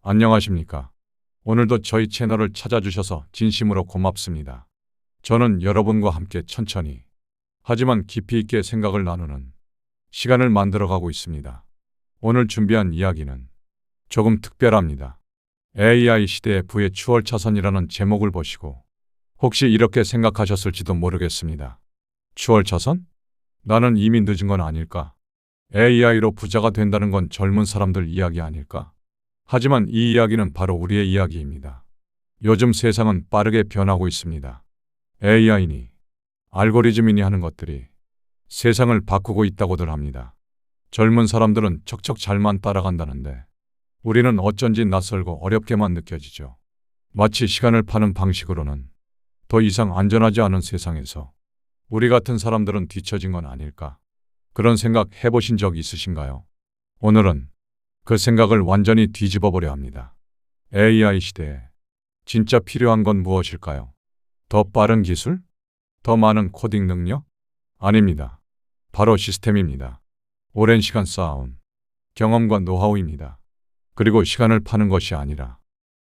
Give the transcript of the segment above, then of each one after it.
안녕하십니까. 오늘도 저희 채널을 찾아주셔서 진심으로 고맙습니다. 저는 여러분과 함께 천천히 하지만 깊이 있게 생각을 나누는 시간을 만들어가고 있습니다. 오늘 준비한 이야기는 조금 특별합니다. AI 시대의 부의 추월차선이라는 제목을 보시고 혹시 이렇게 생각하셨을지도 모르겠습니다. 추월차선? 나는 이미 늦은 건 아닐까? AI로 부자가 된다는 건 젊은 사람들 이야기 아닐까? 하지만 이 이야기는 바로 우리의 이야기입니다. 요즘 세상은 빠르게 변하고 있습니다. AI니 알고리즘이니 하는 것들이 세상을 바꾸고 있다고들 합니다. 젊은 사람들은 척척 잘만 따라간다는데 우리는 어쩐지 낯설고 어렵게만 느껴지죠. 마치 시간을 파는 방식으로는 더 이상 안전하지 않은 세상에서 우리 같은 사람들은 뒤처진 건 아닐까? 그런 생각 해보신 적 있으신가요? 오늘은 그 생각을 완전히 뒤집어 보려 합니다. AI 시대에 진짜 필요한 건 무엇일까요? 더 빠른 기술? 더 많은 코딩 능력? 아닙니다. 바로 시스템입니다. 오랜 시간 쌓아온 경험과 노하우입니다. 그리고 시간을 파는 것이 아니라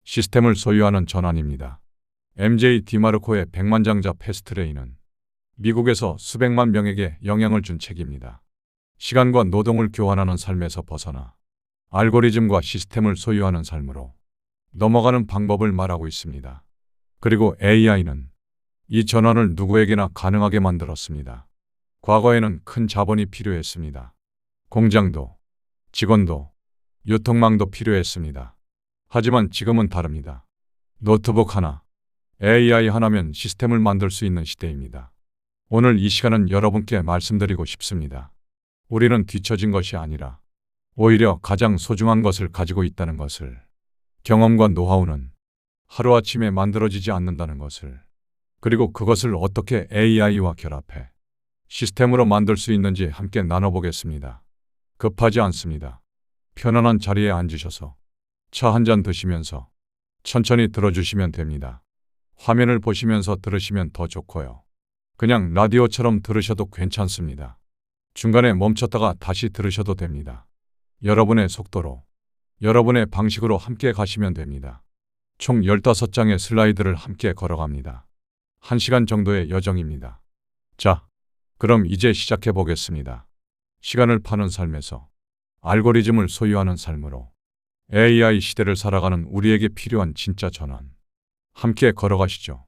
시스템을 소유하는 전환입니다. MJ 디마르코의 백만장자 패스트레인은 미국에서 수백만 명에게 영향을 준 책입니다. 시간과 노동을 교환하는 삶에서 벗어나 알고리즘과 시스템을 소유하는 삶으로 넘어가는 방법을 말하고 있습니다. 그리고 AI는 이 전환을 누구에게나 가능하게 만들었습니다. 과거에는 큰 자본이 필요했습니다. 공장도, 직원도, 유통망도 필요했습니다. 하지만 지금은 다릅니다. 노트북 하나, AI 하나면 시스템을 만들 수 있는 시대입니다. 오늘 이 시간은 여러분께 말씀드리고 싶습니다. 우리는 뒤처진 것이 아니라 오히려 가장 소중한 것을 가지고 있다는 것을, 경험과 노하우는 하루아침에 만들어지지 않는다는 것을, 그리고 그것을 어떻게 AI와 결합해 시스템으로 만들 수 있는지 함께 나눠보겠습니다. 급하지 않습니다. 편안한 자리에 앉으셔서 차 한 잔 드시면서 천천히 들어주시면 됩니다. 화면을 보시면서 들으시면 더 좋고요. 그냥 라디오처럼 들으셔도 괜찮습니다. 중간에 멈췄다가 다시 들으셔도 됩니다. 여러분의 속도로, 여러분의 방식으로 함께 가시면 됩니다. 총 15장의 슬라이드를 함께 걸어갑니다. 1시간 정도의 여정입니다. 자, 그럼 이제 시작해 보겠습니다. 시간을 파는 삶에서 알고리즘을 소유하는 삶으로 AI 시대를 살아가는 우리에게 필요한 진짜 전환. 함께 걸어가시죠.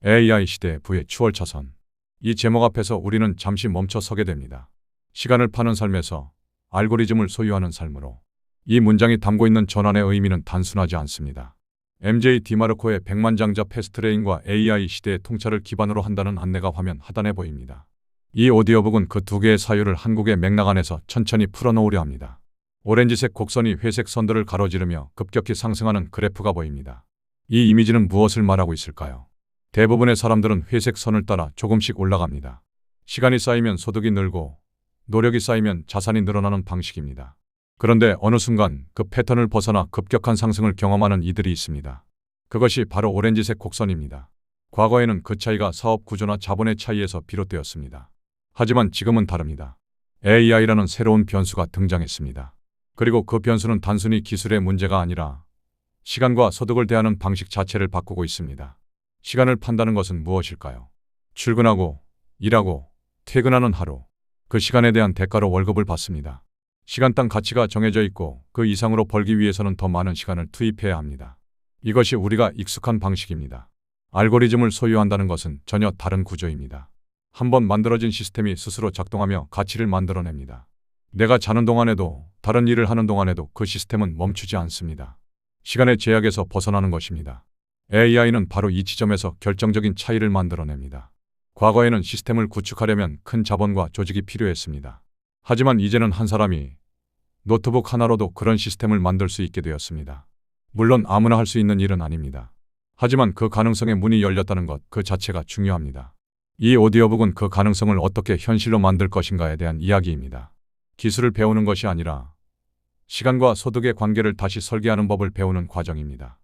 AI 시대 부의 추월차선. 이 제목 앞에서 우리는 잠시 멈춰 서게 됩니다. 시간을 파는 삶에서 알고리즘을 소유하는 삶으로. 이 문장이 담고 있는 전환의 의미는 단순하지 않습니다. MJ 디마르코의 백만장자 패스트레인과 AI 시대의 통찰을 기반으로 한다는 안내가 화면 하단에 보입니다. 이 오디오북은 그 두 개의 사유를 한국의 맥락 안에서 천천히 풀어놓으려 합니다. 오렌지색 곡선이 회색 선들을 가로지르며 급격히 상승하는 그래프가 보입니다. 이 이미지는 무엇을 말하고 있을까요? 대부분의 사람들은 회색 선을 따라 조금씩 올라갑니다. 시간이 쌓이면 소득이 늘고 노력이 쌓이면 자산이 늘어나는 방식입니다. 그런데 어느 순간 그 패턴을 벗어나 급격한 상승을 경험하는 이들이 있습니다. 그것이 바로 오렌지색 곡선입니다. 과거에는 그 차이가 사업 구조나 자본의 차이에서 비롯되었습니다. 하지만 지금은 다릅니다. AI라는 새로운 변수가 등장했습니다. 그리고 그 변수는 단순히 기술의 문제가 아니라 시간과 소득을 대하는 방식 자체를 바꾸고 있습니다. 시간을 판다는 것은 무엇일까요? 출근하고, 일하고, 퇴근하는 하루. 그 시간에 대한 대가로 월급을 받습니다. 시간당 가치가 정해져 있고 그 이상으로 벌기 위해서는 더 많은 시간을 투입해야 합니다. 이것이 우리가 익숙한 방식입니다. 알고리즘을 소유한다는 것은 전혀 다른 구조입니다. 한번 만들어진 시스템이 스스로 작동하며 가치를 만들어냅니다. 내가 자는 동안에도 다른 일을 하는 동안에도 그 시스템은 멈추지 않습니다. 시간의 제약에서 벗어나는 것입니다. AI는 바로 이 지점에서 결정적인 차이를 만들어냅니다. 과거에는 시스템을 구축하려면 큰 자본과 조직이 필요했습니다. 하지만 이제는 한 사람이 노트북 하나로도 그런 시스템을 만들 수 있게 되었습니다. 물론 아무나 할 수 있는 일은 아닙니다. 하지만 그 가능성의 문이 열렸다는 것 그 자체가 중요합니다. 이 오디오북은 그 가능성을 어떻게 현실로 만들 것인가에 대한 이야기입니다. 기술을 배우는 것이 아니라 시간과 소득의 관계를 다시 설계하는 법을 배우는 과정입니다.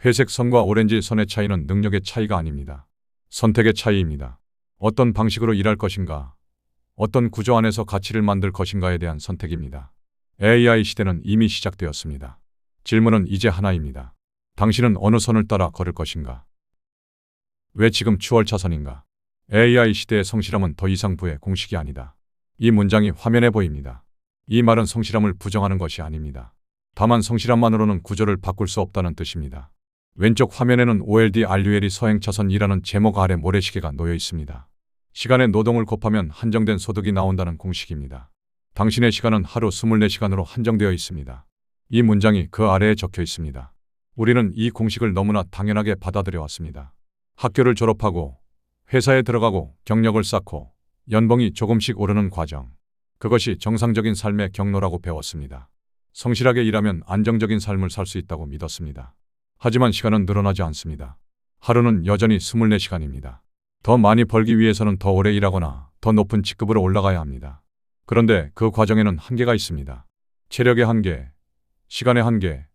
회색 선과 오렌지 선의 차이는 능력의 차이가 아닙니다. 선택의 차이입니다. 어떤 방식으로 일할 것인가, 어떤 구조 안에서 가치를 만들 것인가에 대한 선택입니다. AI 시대는 이미 시작되었습니다. 질문은 이제 하나입니다. 당신은 어느 선을 따라 걸을 것인가? 왜 지금 추월차선인가? AI 시대의 성실함은 더 이상 부의 공식이 아니다. 이 문장이 화면에 보입니다. 이 말은 성실함을 부정하는 것이 아닙니다. 다만 성실함만으로는 구조를 바꿀 수 없다는 뜻입니다. 왼쪽 화면에는 OLD RUL이 서행차선이라는 제목 아래 모래시계가 놓여 있습니다. 시간의 노동을 곱하면 한정된 소득이 나온다는 공식입니다. 당신의 시간은 하루 24시간으로 한정되어 있습니다. 이 문장이 그 아래에 적혀 있습니다. 우리는 이 공식을 너무나 당연하게 받아들여 왔습니다. 학교를 졸업하고 회사에 들어가고 경력을 쌓고 연봉이 조금씩 오르는 과정. 그것이 정상적인 삶의 경로라고 배웠습니다. 성실하게 일하면 안정적인 삶을 살 수 있다고 믿었습니다. 하지만 시간은 늘어나지 않습니다. 하루는 여전히 24시간입니다. 더 많이 벌기 위해서는 더 오래 일하거나 더 높은 직급으로 올라가야 합니다. 그런데 그 과정에는 한계가 있습니다. 체력의 한계, 시간의 한계,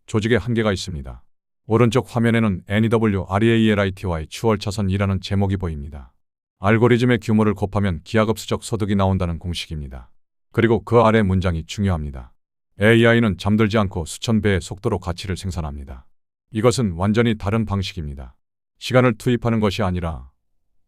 조직의 한계가 있습니다. 오른쪽 화면에는 NEWREALITY 추월차선이라는 제목이 보입니다. 알고리즘의 규모를 곱하면 기하급수적 소득이 나온다는 공식입니다. 그리고 그 아래 문장이 중요합니다. AI는 잠들지 않고 수천 배의 속도로 가치를 생산합니다. 이것은 완전히 다른 방식입니다. 시간을 투입하는 것이 아니라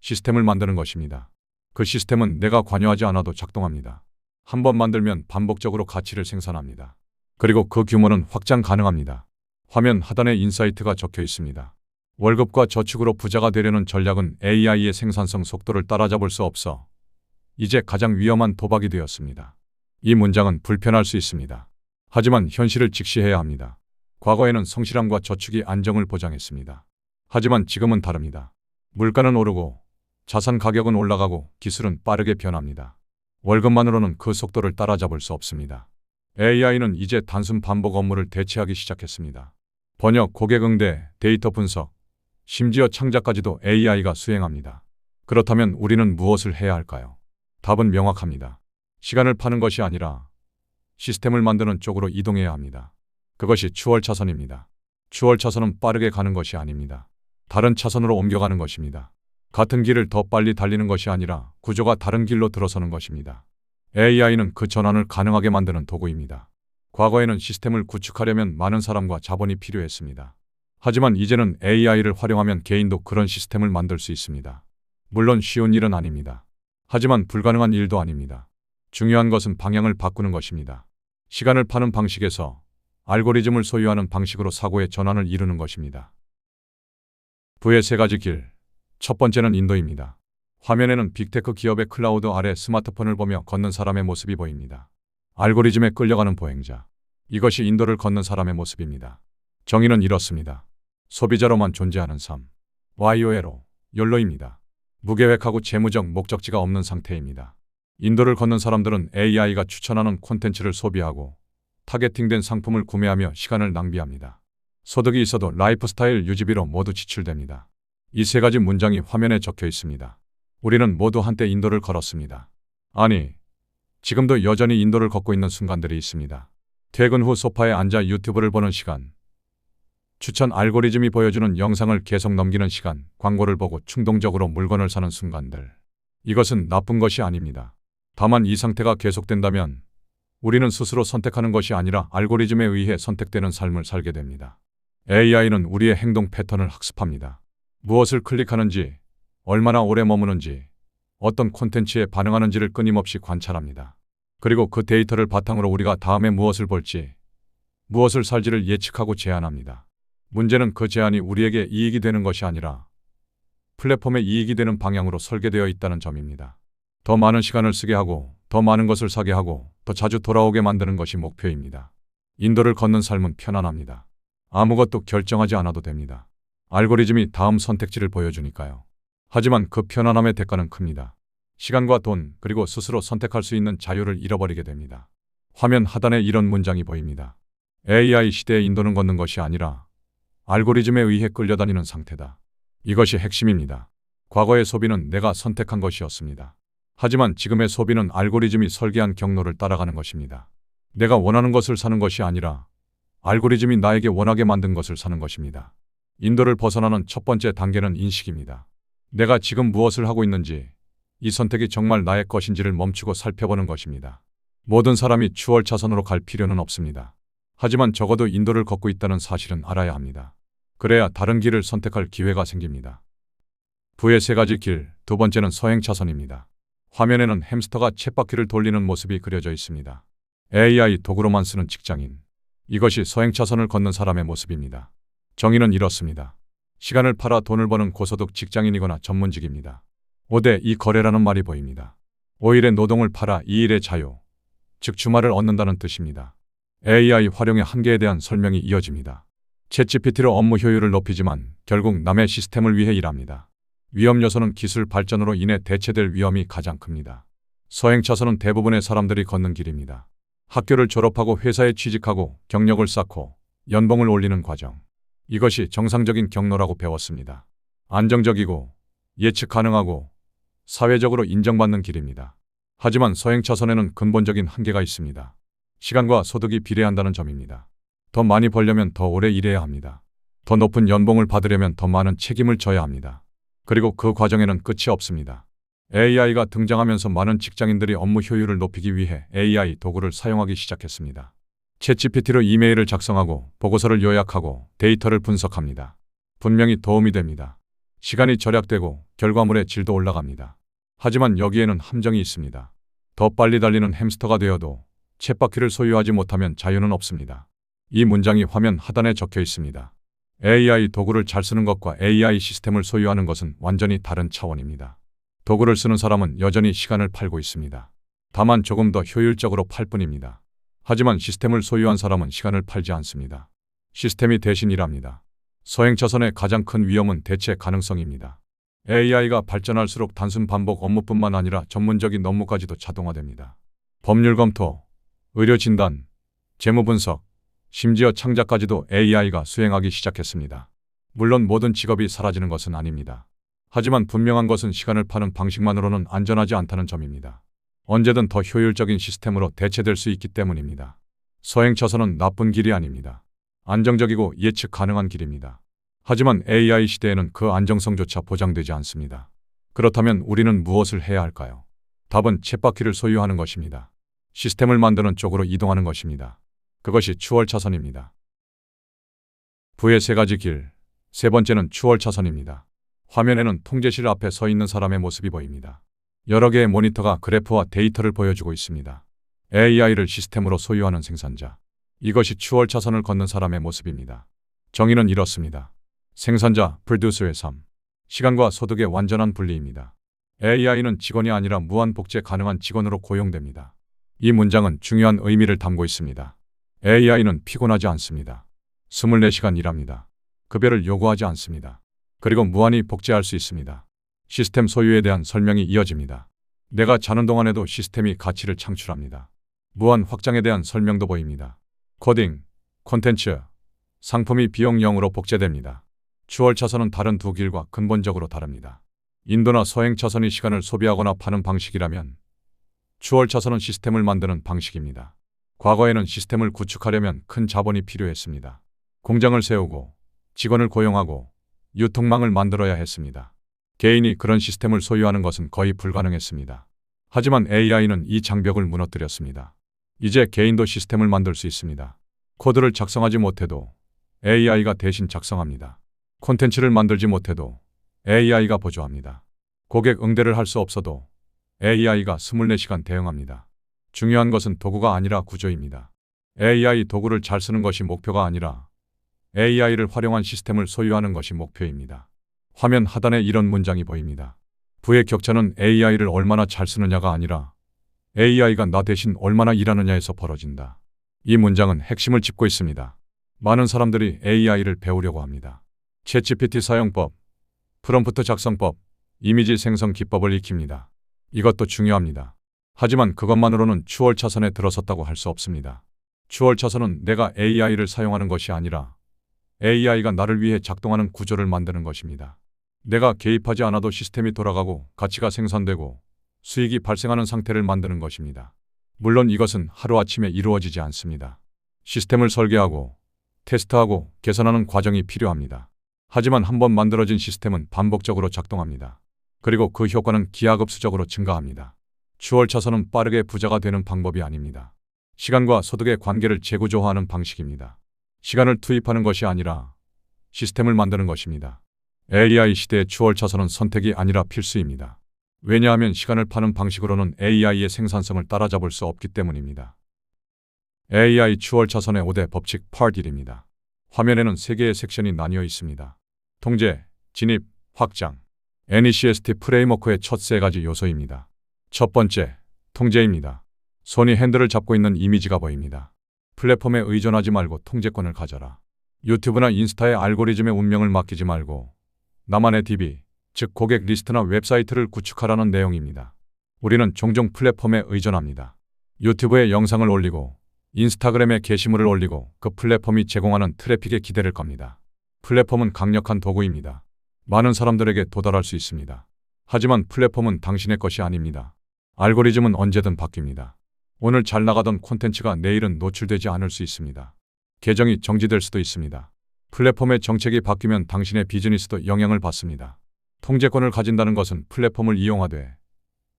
시스템을 만드는 것입니다. 그 시스템은 내가 관여하지 않아도 작동합니다. 한 번 만들면 반복적으로 가치를 생산합니다. 그리고 그 규모는 확장 가능합니다. 화면 하단에 인사이트가 적혀 있습니다. 월급과 저축으로 부자가 되려는 전략은 AI의 생산성 속도를 따라잡을 수 없어 이제 가장 위험한 도박이 되었습니다. 이 문장은 불편할 수 있습니다. 하지만 현실을 직시해야 합니다. 과거에는 성실함과 저축이 안정을 보장했습니다. 하지만 지금은 다릅니다. 물가는 오르고 자산 가격은 올라가고 기술은 빠르게 변합니다. 월급만으로는 그 속도를 따라잡을 수 없습니다. AI는 이제 단순 반복 업무를 대체하기 시작했습니다. 번역, 고객 응대, 데이터 분석, 심지어 창작까지도 AI가 수행합니다. 그렇다면 우리는 무엇을 해야 할까요? 답은 명확합니다. 시간을 파는 것이 아니라 시스템을 만드는 쪽으로 이동해야 합니다. 그것이 추월차선입니다. 추월차선은 빠르게 가는 것이 아닙니다. 다른 차선으로 옮겨가는 것입니다. 같은 길을 더 빨리 달리는 것이 아니라 구조가 다른 길로 들어서는 것입니다. AI는 그 전환을 가능하게 만드는 도구입니다. 과거에는 시스템을 구축하려면 많은 사람과 자본이 필요했습니다. 하지만 이제는 AI를 활용하면 개인도 그런 시스템을 만들 수 있습니다. 물론 쉬운 일은 아닙니다. 하지만 불가능한 일도 아닙니다. 중요한 것은 방향을 바꾸는 것입니다. 시간을 파는 방식에서 알고리즘을 소유하는 방식으로 사고의 전환을 이루는 것입니다. 부의 세 가지 길. 첫 번째는 인도입니다. 화면에는 빅테크 기업의 클라우드 아래 스마트폰을 보며 걷는 사람의 모습이 보입니다. 알고리즘에 끌려가는 보행자. 이것이 인도를 걷는 사람의 모습입니다. 정의는 이렇습니다. 소비자로만 존재하는 삶. YOLO, 욜로입니다. 무계획하고 재무적 목적지가 없는 상태입니다. 인도를 걷는 사람들은 AI가 추천하는 콘텐츠를 소비하고 타겟팅된 상품을 구매하며 시간을 낭비합니다. 소득이 있어도 라이프스타일 유지비로 모두 지출됩니다. 이 세 가지 문장이 화면에 적혀 있습니다. 우리는 모두 한때 인도를 걸었습니다. 아니, 지금도 여전히 인도를 걷고 있는 순간들이 있습니다. 퇴근 후 소파에 앉아 유튜브를 보는 시간, 추천 알고리즘이 보여주는 영상을 계속 넘기는 시간, 광고를 보고 충동적으로 물건을 사는 순간들. 이것은 나쁜 것이 아닙니다. 다만 이 상태가 계속된다면 우리는 스스로 선택하는 것이 아니라 알고리즘에 의해 선택되는 삶을 살게 됩니다. AI는 우리의 행동 패턴을 학습합니다. 무엇을 클릭하는지, 얼마나 오래 머무는지, 어떤 콘텐츠에 반응하는지를 끊임없이 관찰합니다. 그리고 그 데이터를 바탕으로 우리가 다음에 무엇을 볼지, 무엇을 살지를 예측하고 제안합니다. 문제는 그 제안이 우리에게 이익이 되는 것이 아니라 플랫폼에 이익이 되는 방향으로 설계되어 있다는 점입니다. 더 많은 시간을 쓰게 하고, 더 많은 것을 사게 하고, 더 자주 돌아오게 만드는 것이 목표입니다. 인도를 걷는 삶은 편안합니다. 아무것도 결정하지 않아도 됩니다. 알고리즘이 다음 선택지를 보여주니까요. 하지만 그 편안함의 대가는 큽니다. 시간과 돈, 그리고 스스로 선택할 수 있는 자유를 잃어버리게 됩니다. 화면 하단에 이런 문장이 보입니다. AI 시대의 인도는 걷는 것이 아니라 알고리즘에 의해 끌려다니는 상태다. 이것이 핵심입니다. 과거의 소비는 내가 선택한 것이었습니다. 하지만 지금의 소비는 알고리즘이 설계한 경로를 따라가는 것입니다. 내가 원하는 것을 사는 것이 아니라 알고리즘이 나에게 원하게 만든 것을 사는 것입니다. 인도를 벗어나는 첫 번째 단계는 인식입니다. 내가 지금 무엇을 하고 있는지, 이 선택이 정말 나의 것인지를 멈추고 살펴보는 것입니다. 모든 사람이 추월차선으로 갈 필요는 없습니다. 하지만 적어도 인도를 걷고 있다는 사실은 알아야 합니다. 그래야 다른 길을 선택할 기회가 생깁니다. 부의 세 가지 길, 두 번째는 서행 차선입니다. 화면에는 햄스터가 쳇바퀴를 돌리는 모습이 그려져 있습니다. AI 도구로만 쓰는 직장인. 이것이 서행 차선을 걷는 사람의 모습입니다. 정의는 이렇습니다. 시간을 팔아 돈을 버는 고소득 직장인이거나 전문직입니다. 5대2 거래라는 말이 보입니다. 5일의 노동을 팔아 2일의 자유, 즉 주말을 얻는다는 뜻입니다. AI 활용의 한계에 대한 설명이 이어집니다. 챗GPT로 업무 효율을 높이지만 결국 남의 시스템을 위해 일합니다. 위험 요소는 기술 발전으로 인해 대체될 위험이 가장 큽니다. 서행 차선은 대부분의 사람들이 걷는 길입니다. 학교를 졸업하고 회사에 취직하고 경력을 쌓고 연봉을 올리는 과정. 이것이 정상적인 경로라고 배웠습니다. 안정적이고 예측 가능하고 사회적으로 인정받는 길입니다. 하지만 서행 차선에는 근본적인 한계가 있습니다. 시간과 소득이 비례한다는 점입니다. 더 많이 벌려면 더 오래 일해야 합니다. 더 높은 연봉을 받으려면 더 많은 책임을 져야 합니다. 그리고 그 과정에는 끝이 없습니다. AI가 등장하면서 많은 직장인들이 업무 효율을 높이기 위해 AI 도구를 사용하기 시작했습니다. 챗GPT로 이메일을 작성하고 보고서를 요약하고 데이터를 분석합니다. 분명히 도움이 됩니다. 시간이 절약되고 결과물의 질도 올라갑니다. 하지만 여기에는 함정이 있습니다. 더 빨리 달리는 햄스터가 되어도 쳇바퀴를 소유하지 못하면 자유는 없습니다. 이 문장이 화면 하단에 적혀 있습니다. AI 도구를 잘 쓰는 것과 AI 시스템을 소유하는 것은 완전히 다른 차원입니다. 도구를 쓰는 사람은 여전히 시간을 팔고 있습니다. 다만 조금 더 효율적으로 팔 뿐입니다. 하지만 시스템을 소유한 사람은 시간을 팔지 않습니다. 시스템이 대신 일합니다. 서행 차선의 가장 큰 위험은 대체 가능성입니다. AI가 발전할수록 단순 반복 업무뿐만 아니라 전문적인 업무까지도 자동화됩니다. 법률 검토, 의료 진단, 재무 분석, 심지어 창작까지도 AI가 수행하기 시작했습니다. 물론 모든 직업이 사라지는 것은 아닙니다. 하지만 분명한 것은 시간을 파는 방식만으로는 안전하지 않다는 점입니다. 언제든 더 효율적인 시스템으로 대체될 수 있기 때문입니다. 서행 차선은 나쁜 길이 아닙니다. 안정적이고 예측 가능한 길입니다. 하지만 AI 시대에는 그 안정성조차 보장되지 않습니다. 그렇다면 우리는 무엇을 해야 할까요? 답은 쳇바퀴를 소유하는 것입니다. 시스템을 만드는 쪽으로 이동하는 것입니다. 그것이 추월 차선입니다. 부의 세 가지 길. 세 번째는 추월 차선입니다. 화면에는 통제실 앞에 서 있는 사람의 모습이 보입니다. 여러 개의 모니터가 그래프와 데이터를 보여주고 있습니다. AI를 시스템으로 소유하는 생산자. 이것이 추월 차선을 걷는 사람의 모습입니다. 정의는 이렇습니다. 생산자, 프로듀서의 삶. 시간과 소득의 완전한 분리입니다. AI는 직원이 아니라 무한 복제 가능한 직원으로 고용됩니다. 이 문장은 중요한 의미를 담고 있습니다. AI는 피곤하지 않습니다. 24시간 일합니다. 급여를 요구하지 않습니다. 그리고 무한히 복제할 수 있습니다. 시스템 소유에 대한 설명이 이어집니다. 내가 자는 동안에도 시스템이 가치를 창출합니다. 무한 확장에 대한 설명도 보입니다. 코딩, 콘텐츠, 상품이 비용 0으로 복제됩니다. 추월 차선은 다른 두 길과 근본적으로 다릅니다. 인도나 서행 차선이 시간을 소비하거나 파는 방식이라면 추월 차선은 시스템을 만드는 방식입니다. 과거에는 시스템을 구축하려면 큰 자본이 필요했습니다. 공장을 세우고 직원을 고용하고 유통망을 만들어야 했습니다. 개인이 그런 시스템을 소유하는 것은 거의 불가능했습니다. 하지만 AI는 이 장벽을 무너뜨렸습니다. 이제 개인도 시스템을 만들 수 있습니다. 코드를 작성하지 못해도 AI가 대신 작성합니다. 콘텐츠를 만들지 못해도 AI가 보조합니다. 고객 응대를 할 수 없어도 AI가 24시간 대응합니다. 중요한 것은 도구가 아니라 구조입니다. AI 도구를 잘 쓰는 것이 목표가 아니라 AI를 활용한 시스템을 소유하는 것이 목표입니다. 화면 하단에 이런 문장이 보입니다. 부의 격차는 AI를 얼마나 잘 쓰느냐가 아니라 AI가 나 대신 얼마나 일하느냐에서 벌어진다. 이 문장은 핵심을 짚고 있습니다. 많은 사람들이 AI를 배우려고 합니다. 챗GPT 사용법, 프롬프트 작성법, 이미지 생성 기법을 익힙니다. 이것도 중요합니다. 하지만 그것만으로는 추월 차선에 들어섰다고 할 수 없습니다. 추월 차선은 내가 AI를 사용하는 것이 아니라 AI가 나를 위해 작동하는 구조를 만드는 것입니다. 내가 개입하지 않아도 시스템이 돌아가고 가치가 생산되고 수익이 발생하는 상태를 만드는 것입니다. 물론 이것은 하루아침에 이루어지지 않습니다. 시스템을 설계하고 테스트하고 개선하는 과정이 필요합니다. 하지만 한번 만들어진 시스템은 반복적으로 작동합니다. 그리고 그 효과는 기하급수적으로 증가합니다. 추월 차선은 빠르게 부자가 되는 방법이 아닙니다. 시간과 소득의 관계를 재구조화하는 방식입니다. 시간을 투입하는 것이 아니라 시스템을 만드는 것입니다. AI 시대의 추월차선은 선택이 아니라 필수입니다. 왜냐하면 시간을 파는 방식으로는 AI의 생산성을 따라잡을 수 없기 때문입니다. AI 추월차선의 5대 법칙 파트 1입니다. 화면에는 3개의 섹션이 나뉘어 있습니다. 통제, 진입, 확장. NECST 프레임워크의 첫 3가지 요소입니다. 첫 번째, 통제입니다. 손이 핸들을 잡고 있는 이미지가 보입니다. 플랫폼에 의존하지 말고 통제권을 가져라. 유튜브나 인스타의 알고리즘의 운명을 맡기지 말고 나만의 DB, 즉 고객 리스트나 웹사이트를 구축하라는 내용입니다. 우리는 종종 플랫폼에 의존합니다. 유튜브에 영상을 올리고 인스타그램에 게시물을 올리고 그 플랫폼이 제공하는 트래픽에 기대를 겁니다. 플랫폼은 강력한 도구입니다. 많은 사람들에게 도달할 수 있습니다. 하지만 플랫폼은 당신의 것이 아닙니다. 알고리즘은 언제든 바뀝니다. 오늘 잘 나가던 콘텐츠가 내일은 노출되지 않을 수 있습니다. 계정이 정지될 수도 있습니다. 플랫폼의 정책이 바뀌면 당신의 비즈니스도 영향을 받습니다. 통제권을 가진다는 것은 플랫폼을 이용하되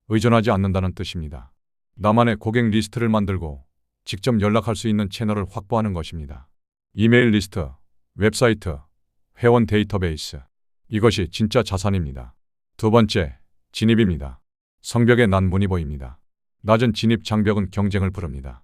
의존하지 않는다는 뜻입니다. 나만의 고객 리스트를 만들고 직접 연락할 수 있는 채널을 확보하는 것입니다. 이메일 리스트, 웹사이트, 회원 데이터베이스. 이것이 진짜 자산입니다. 두 번째, 진입입니다. 성벽에 난 문이 보입니다. 낮은 진입 장벽은 경쟁을 부릅니다.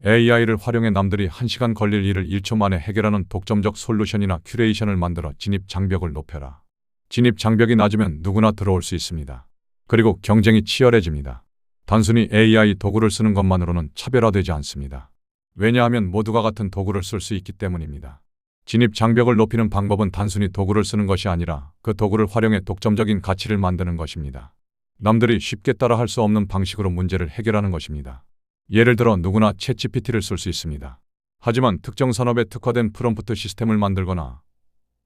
AI를 활용해 남들이 1시간 걸릴 일을 1초 만에 해결하는 독점적 솔루션이나 큐레이션을 만들어 진입 장벽을 높여라. 진입 장벽이 낮으면 누구나 들어올 수 있습니다. 그리고 경쟁이 치열해집니다. 단순히 AI 도구를 쓰는 것만으로는 차별화되지 않습니다. 왜냐하면 모두가 같은 도구를 쓸 수 있기 때문입니다. 진입 장벽을 높이는 방법은 단순히 도구를 쓰는 것이 아니라 그 도구를 활용해 독점적인 가치를 만드는 것입니다. 남들이 쉽게 따라할 수 없는 방식으로 문제를 해결하는 것입니다. 예를 들어 누구나 챗GPT를 쓸 수 있습니다. 하지만 특정 산업에 특화된 프롬프트 시스템을 만들거나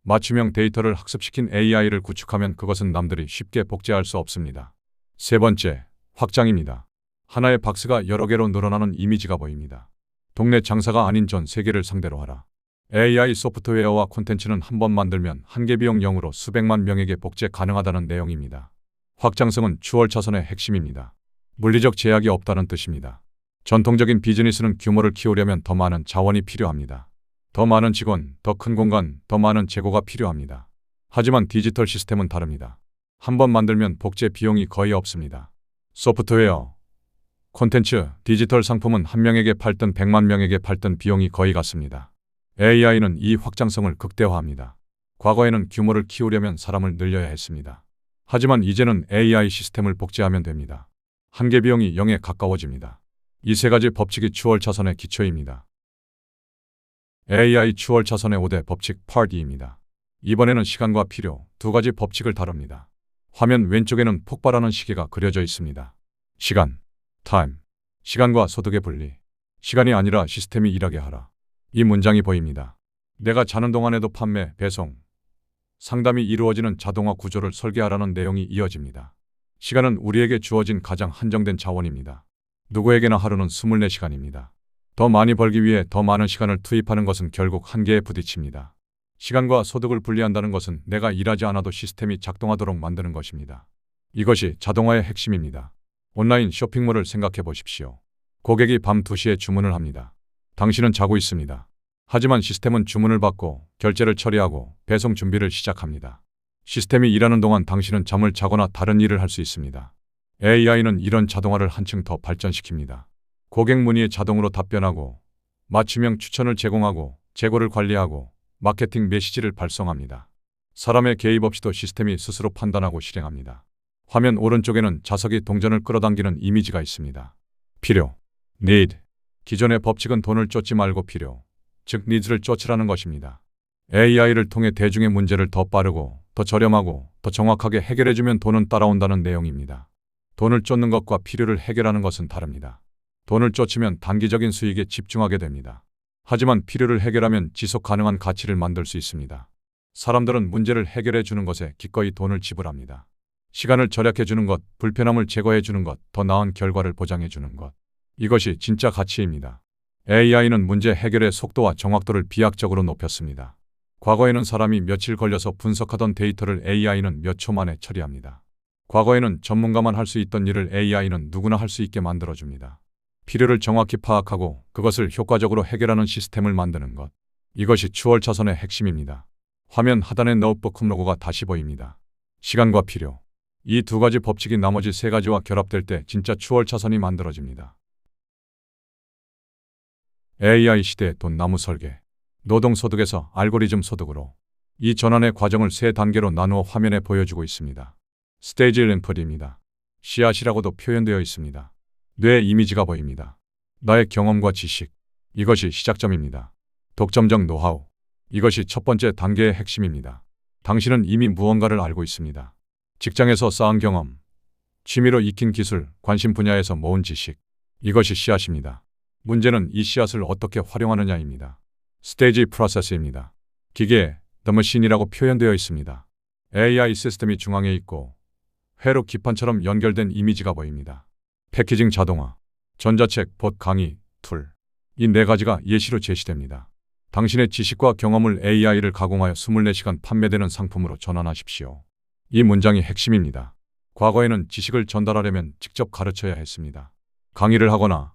맞춤형 데이터를 학습시킨 AI를 구축하면 그것은 남들이 쉽게 복제할 수 없습니다. 세 번째, 확장입니다. 하나의 박스가 여러 개로 늘어나는 이미지가 보입니다. 동네 장사가 아닌 전 세계를 상대로 하라. AI 소프트웨어와 콘텐츠는 한 번 만들면 한계 비용 0으로 수백만 명에게 복제 가능하다는 내용입니다. 확장성은 추월차선의 핵심입니다. 물리적 제약이 없다는 뜻입니다. 전통적인 비즈니스는 규모를 키우려면 더 많은 자원이 필요합니다. 더 많은 직원, 더 큰 공간, 더 많은 재고가 필요합니다. 하지만 디지털 시스템은 다릅니다. 한 번 만들면 복제 비용이 거의 없습니다. 소프트웨어, 콘텐츠, 디지털 상품은 한 명에게 팔든 100만 명에게 팔든 비용이 거의 같습니다. AI는 이 확장성을 극대화합니다. 과거에는 규모를 키우려면 사람을 늘려야 했습니다. 하지만 이제는 AI 시스템을 복제하면 됩니다. 한계 비용이 0에 가까워집니다. 이 3가지 법칙이 추월차선의 기초입니다. AI 추월차선의 5대 법칙 파트 2입니다. 이번에는 시간과 필요 2가지 법칙을 다룹니다. 화면 왼쪽에는 폭발하는 시계가 그려져 있습니다. 시간, 타임, 시간과 소득의 분리. 시간이 아니라 시스템이 일하게 하라. 이 문장이 보입니다. 내가 자는 동안에도 판매, 배송, 상담이 이루어지는 자동화 구조를 설계하라는 내용이 이어집니다. 시간은 우리에게 주어진 가장 한정된 자원입니다. 누구에게나 하루는 24시간입니다. 더 많이 벌기 위해 더 많은 시간을 투입하는 것은 결국 한계에 부딪힙니다. 시간과 소득을 분리한다는 것은 내가 일하지 않아도 시스템이 작동하도록 만드는 것입니다. 이것이 자동화의 핵심입니다. 온라인 쇼핑몰을 생각해 보십시오. 고객이 밤 2시에 주문을 합니다. 당신은 자고 있습니다. 하지만 시스템은 주문을 받고 결제를 처리하고 배송 준비를 시작합니다. 시스템이 일하는 동안 당신은 잠을 자거나 다른 일을 할 수 있습니다. AI는 이런 자동화를 한층 더 발전시킵니다. 고객 문의에 자동으로 답변하고 맞춤형 추천을 제공하고 재고를 관리하고 마케팅 메시지를 발송합니다. 사람의 개입 없이도 시스템이 스스로 판단하고 실행합니다. 화면 오른쪽에는 자석이 동전을 끌어당기는 이미지가 있습니다. 필요, need. 기존의 법칙은 돈을 쫓지 말고 필요, 즉 needs를 쫓으라는 것입니다. AI를 통해 대중의 문제를 더 빠르고 더 저렴하고 더 정확하게 해결해주면 돈은 따라온다는 내용입니다. 돈을 쫓는 것과 필요를 해결하는 것은 다릅니다. 돈을 쫓으면 단기적인 수익에 집중하게 됩니다. 하지만 필요를 해결하면 지속 가능한 가치를 만들 수 있습니다. 사람들은 문제를 해결해 주는 것에 기꺼이 돈을 지불합니다. 시간을 절약해 주는 것, 불편함을 제거해 주는 것, 더 나은 결과를 보장해 주는 것. 이것이 진짜 가치입니다. AI는 문제 해결의 속도와 정확도를 비약적으로 높였습니다. 과거에는 사람이 며칠 걸려서 분석하던 데이터를 AI는 몇 초 만에 처리합니다. 과거에는 전문가만 할 수 있던 일을 AI는 누구나 할 수 있게 만들어줍니다. 필요를 정확히 파악하고 그것을 효과적으로 해결하는 시스템을 만드는 것. 이것이 추월 차선의 핵심입니다. 화면 하단의 노트북 홈로고가 다시 보입니다. 시간과 필요. 이 두 가지 법칙이 나머지 세 가지와 결합될 때 진짜 추월 차선이 만들어집니다. AI 시대의 돈 나무 설계. 노동소득에서 알고리즘 소득으로. 이 전환의 과정을 세 단계로 나누어 화면에 보여주고 있습니다. 스테이지 램프입니다. 씨앗이라고도 표현되어 있습니다. 뇌 이미지가 보입니다. 나의 경험과 지식. 이것이 시작점입니다. 독점적 노하우. 이것이 첫 번째 단계의 핵심입니다. 당신은 이미 무언가를 알고 있습니다. 직장에서 쌓은 경험, 취미로 익힌 기술, 관심 분야에서 모은 지식. 이것이 씨앗입니다. 문제는 이 씨앗을 어떻게 활용하느냐입니다. 스테이지 프로세스입니다. 기계, The Machine이라고 표현되어 있습니다. AI 시스템이 중앙에 있고 회로 기판처럼 연결된 이미지가 보입니다. 패키징 자동화, 전자책, 봇, 강의, 툴. 이 네 가지가 예시로 제시됩니다. 당신의 지식과 경험을 AI를 가공하여 24시간 판매되는 상품으로 전환하십시오. 이 문장이 핵심입니다. 과거에는 지식을 전달하려면 직접 가르쳐야 했습니다. 강의를 하거나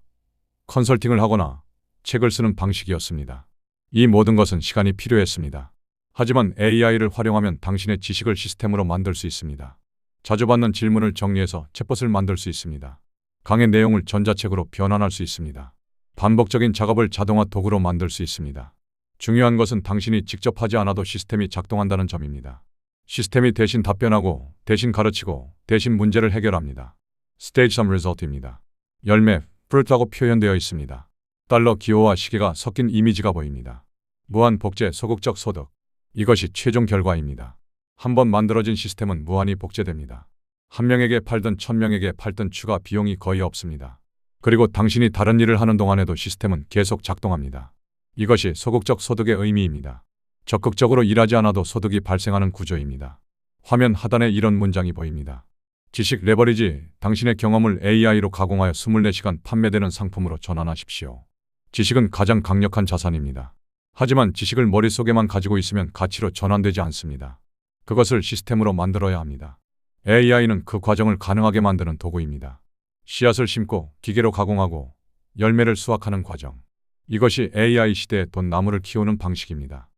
컨설팅을 하거나 책을 쓰는 방식이었습니다. 이 모든 것은 시간이 필요했습니다. 하지만 AI를 활용하면 당신의 지식을 시스템으로 만들 수 있습니다. 자주 받는 질문을 정리해서 챗봇을 만들 수 있습니다. 강의 내용을 전자책으로 변환할 수 있습니다. 반복적인 작업을 자동화 도구로 만들 수 있습니다. 중요한 것은 당신이 직접 하지 않아도 시스템이 작동한다는 점입니다. 시스템이 대신 답변하고, 대신 가르치고, 대신 문제를 해결합니다. Stage Sum Result입니다. 열매, fruit라고 표현되어 있습니다. 달러, 기호와 시계가 섞인 이미지가 보입니다. 무한 복제, 소극적 소득. 이것이 최종 결과입니다. 한번 만들어진 시스템은 무한히 복제됩니다. 한 명에게 팔든 1000명에게 팔든 추가 비용이 거의 없습니다. 그리고 당신이 다른 일을 하는 동안에도 시스템은 계속 작동합니다. 이것이 소극적 소득의 의미입니다. 적극적으로 일하지 않아도 소득이 발생하는 구조입니다. 화면 하단에 이런 문장이 보입니다. 지식 레버리지, 당신의 경험을 AI로 가공하여 24시간 판매되는 상품으로 전환하십시오. 지식은 가장 강력한 자산입니다. 하지만 지식을 머릿속에만 가지고 있으면 가치로 전환되지 않습니다. 그것을 시스템으로 만들어야 합니다. AI는 그 과정을 가능하게 만드는 도구입니다. 씨앗을 심고 기계로 가공하고 열매를 수확하는 과정. 이것이 AI 시대의 돈 나무를 키우는 방식입니다.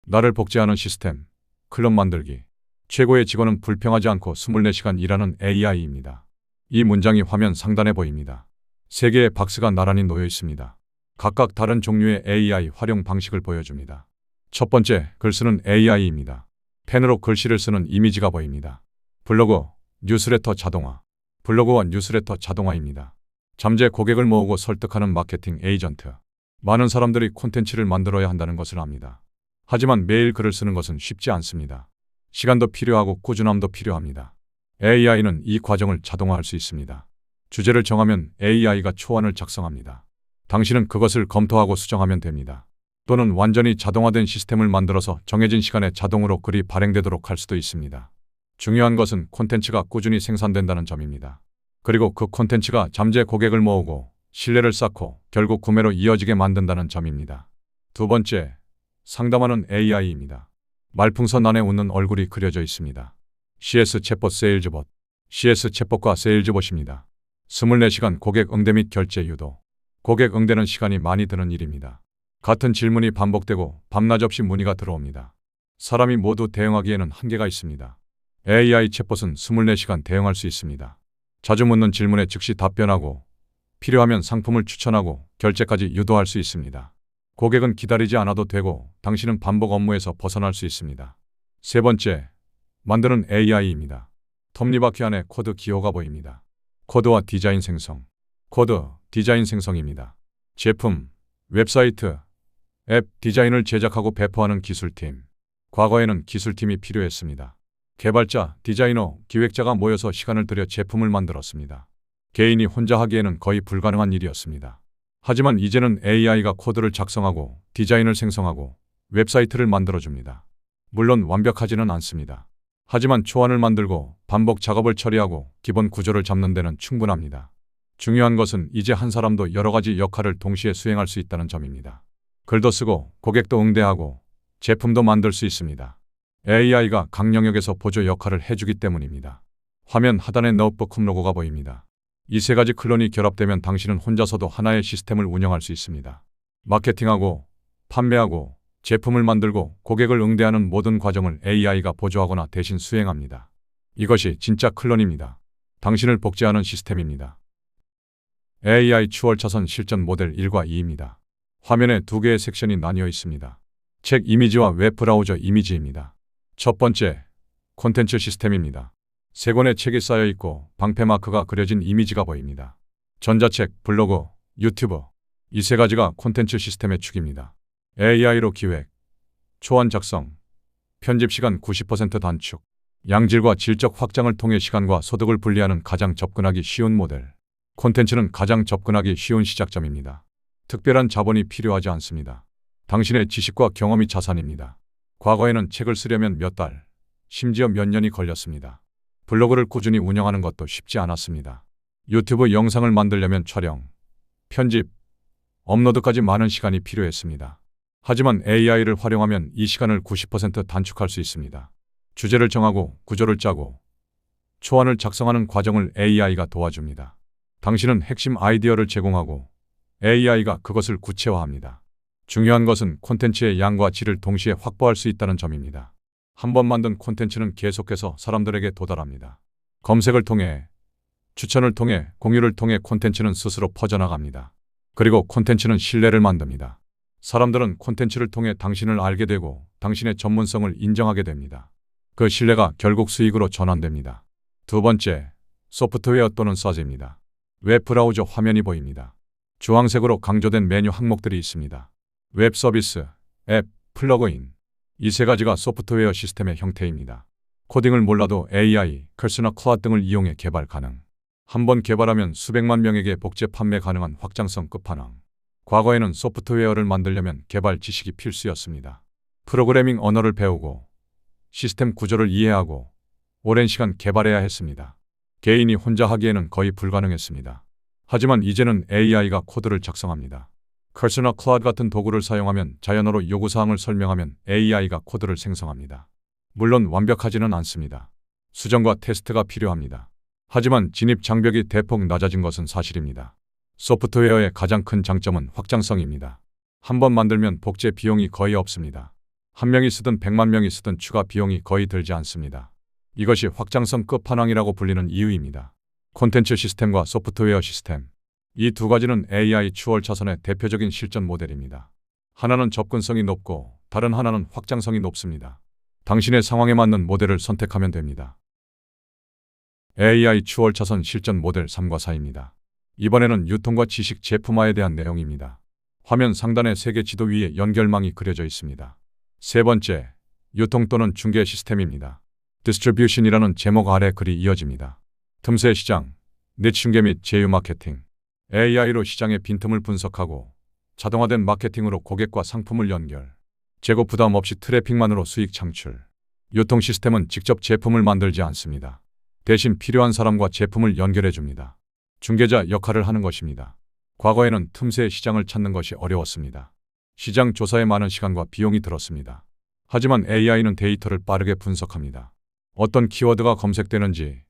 나를 복제하는 시스템, 클럽 만들기. 최고의 직원은 불평하지 않고 24시간 일하는 AI입니다. 이 문장이 화면 상단에 보입니다. 세 개의 박스가 나란히 놓여 있습니다. 각각 다른 종류의 AI 활용 방식을 보여줍니다. 첫 번째, 글 쓰는 AI입니다. 펜으로 글씨를 쓰는 이미지가 보입니다. 블로그, 뉴스레터 자동화. 블로그와 뉴스레터 자동화입니다. 잠재 고객을 모으고 설득하는 마케팅 에이전트. 많은 사람들이 콘텐츠를 만들어야 한다는 것을 압니다. 하지만 매일 글을 쓰는 것은 쉽지 않습니다. 시간도 필요하고 꾸준함도 필요합니다. AI는 이 과정을 자동화할 수 있습니다. 주제를 정하면 AI가 초안을 작성합니다. 당신은 그것을 검토하고 수정하면 됩니다. 또는 완전히 자동화된 시스템을 만들어서 정해진 시간에 자동으로 글이 발행되도록 할 수도 있습니다. 중요한 것은 콘텐츠가 꾸준히 생산된다는 점입니다. 그리고 그 콘텐츠가 잠재 고객을 모으고 신뢰를 쌓고 결국 구매로 이어지게 만든다는 점입니다. 두 번째, 상담하는 AI입니다. 말풍선 안에 웃는 얼굴이 그려져 있습니다. CS 챗봇 세일즈봇. CS 챗봇과 세일즈봇입니다. 24시간 고객 응대 및 결제 유도. 고객 응대는 시간이 많이 드는 일입니다. 같은 질문이 반복되고 밤낮 없이 문의가 들어옵니다. 사람이 모두 대응하기에는 한계가 있습니다. AI 챗봇은 24시간 대응할 수 있습니다. 자주 묻는 질문에 즉시 답변하고 필요하면 상품을 추천하고 결제까지 유도할 수 있습니다. 고객은 기다리지 않아도 되고 당신은 반복 업무에서 벗어날 수 있습니다. 세 번째, 만드는 AI입니다. 톱니바퀴 안에 코드 기호가 보입니다. 코드와 디자인 생성. 코드, 디자인 생성입니다. 제품, 웹사이트, 앱 디자인을 제작하고 배포하는 기술팀. 과거에는 기술팀이 필요했습니다. 개발자, 디자이너, 기획자가 모여서 시간을 들여 제품을 만들었습니다. 개인이 혼자 하기에는 거의 불가능한 일이었습니다. 하지만 이제는 AI가 코드를 작성하고 디자인을 생성하고 웹사이트를 만들어줍니다. 물론 완벽하지는 않습니다. 하지만 초안을 만들고 반복 작업을 처리하고 기본 구조를 잡는 데는 충분합니다. 중요한 것은 이제 한 사람도 여러 가지 역할을 동시에 수행할 수 있다는 점입니다. 글도 쓰고 고객도 응대하고 제품도 만들 수 있습니다. AI가 각 영역에서 보조 역할을 해주기 때문입니다. 화면 하단에 노트북 홈로고가 보입니다. 이 세 가지 클론이 결합되면 당신은 혼자서도 하나의 시스템을 운영할 수 있습니다. 마케팅하고, 판매하고, 제품을 만들고 고객을 응대하는 모든 과정을 AI가 보조하거나 대신 수행합니다. 이것이 진짜 클론입니다. 당신을 복제하는 시스템입니다. AI 추월차선 실전 모델 1과 2입니다. 화면에 두 개의 섹션이 나뉘어 있습니다. 책 이미지와 웹브라우저 이미지입니다. 첫 번째, 콘텐츠 시스템입니다. 세 권의 책이 쌓여 있고 방패 마크가 그려진 이미지가 보입니다. 전자책, 블로그, 유튜브, 이 세 가지가 콘텐츠 시스템의 축입니다. AI로 기획, 초안 작성, 편집 시간 90% 단축, 양질과 질적 확장을 통해 시간과 소득을 분리하는 가장 접근하기 쉬운 모델. 콘텐츠는 가장 접근하기 쉬운 시작점입니다. 특별한 자본이 필요하지 않습니다. 당신의 지식과 경험이 자산입니다. 과거에는 책을 쓰려면 몇 달, 심지어 몇 년이 걸렸습니다. 블로그를 꾸준히 운영하는 것도 쉽지 않았습니다. 유튜브 영상을 만들려면 촬영, 편집, 업로드까지 많은 시간이 필요했습니다. 하지만 AI를 활용하면 이 시간을 90% 단축할 수 있습니다. 주제를 정하고 구조를 짜고 초안을 작성하는 과정을 AI가 도와줍니다. 당신은 핵심 아이디어를 제공하고 AI가 그것을 구체화합니다. 중요한 것은 콘텐츠의 양과 질을 동시에 확보할 수 있다는 점입니다. 한 번 만든 콘텐츠는 계속해서 사람들에게 도달합니다. 검색을 통해, 추천을 통해, 공유를 통해 콘텐츠는 스스로 퍼져나갑니다. 그리고 콘텐츠는 신뢰를 만듭니다. 사람들은 콘텐츠를 통해 당신을 알게 되고 당신의 전문성을 인정하게 됩니다. 그 신뢰가 결국 수익으로 전환됩니다. 두 번째, 소프트웨어 또는 서재입니다. 웹 브라우저 화면이 보입니다. 주황색으로 강조된 메뉴 항목들이 있습니다. 웹 서비스, 앱, 플러그인. 이 세 가지가 소프트웨어 시스템의 형태입니다. 코딩을 몰라도 AI, 컬스나 클라우드 등을 이용해 개발 가능. 한번 개발하면 수백만 명에게 복제 판매 가능한 확장성 끝판왕. 과거에는 소프트웨어를 만들려면 개발 지식이 필수였습니다. 프로그래밍 언어를 배우고 시스템 구조를 이해하고 오랜 시간 개발해야 했습니다. 개인이 혼자 하기에는 거의 불가능했습니다. 하지만 이제는 AI가 코드를 작성합니다. 컬스나 클라우드 같은 도구를 사용하면 자연어로 요구사항을 설명하면 AI가 코드를 생성합니다. 물론 완벽하지는 않습니다. 수정과 테스트가 필요합니다. 하지만 진입 장벽이 대폭 낮아진 것은 사실입니다. 소프트웨어의 가장 큰 장점은 확장성입니다. 한 번 만들면 복제 비용이 거의 없습니다. 한 명이 쓰든 100만 명이 쓰든 추가 비용이 거의 들지 않습니다. 이것이 확장성 끝판왕이라고 불리는 이유입니다. 콘텐츠 시스템과 소프트웨어 시스템. 이 두 가지는 AI 추월 차선의 대표적인 실전 모델입니다. 하나는 접근성이 높고 다른 하나는 확장성이 높습니다. 당신의 상황에 맞는 모델을 선택하면 됩니다. AI 추월 차선 실전 모델 3과 4입니다. 이번에는 유통과 지식 제품화에 대한 내용입니다. 화면 상단의 세계 지도 위에 연결망이 그려져 있습니다. 세 번째, 유통 또는 중개 시스템입니다. 디스트리뷰션이라는 제목 아래 글이 이어집니다. 틈새 시장, 니치 중개 및 제휴 마케팅. AI로 시장의 빈틈을 분석하고 자동화된 마케팅으로 고객과 상품을 연결. 재고 부담 없이 트래픽만으로 수익 창출. 유통 시스템은 직접 제품을 만들지 않습니다. 대신 필요한 사람과 제품을 연결해 줍니다. 중개자 역할을 하는 것입니다. 과거에는 틈새 시장을 찾는 것이 어려웠습니다. 시장 조사에 많은 시간과 비용이 들었습니다. 하지만 AI는 데이터를 빠르게 분석합니다. 어떤 키워드가 검색되는지,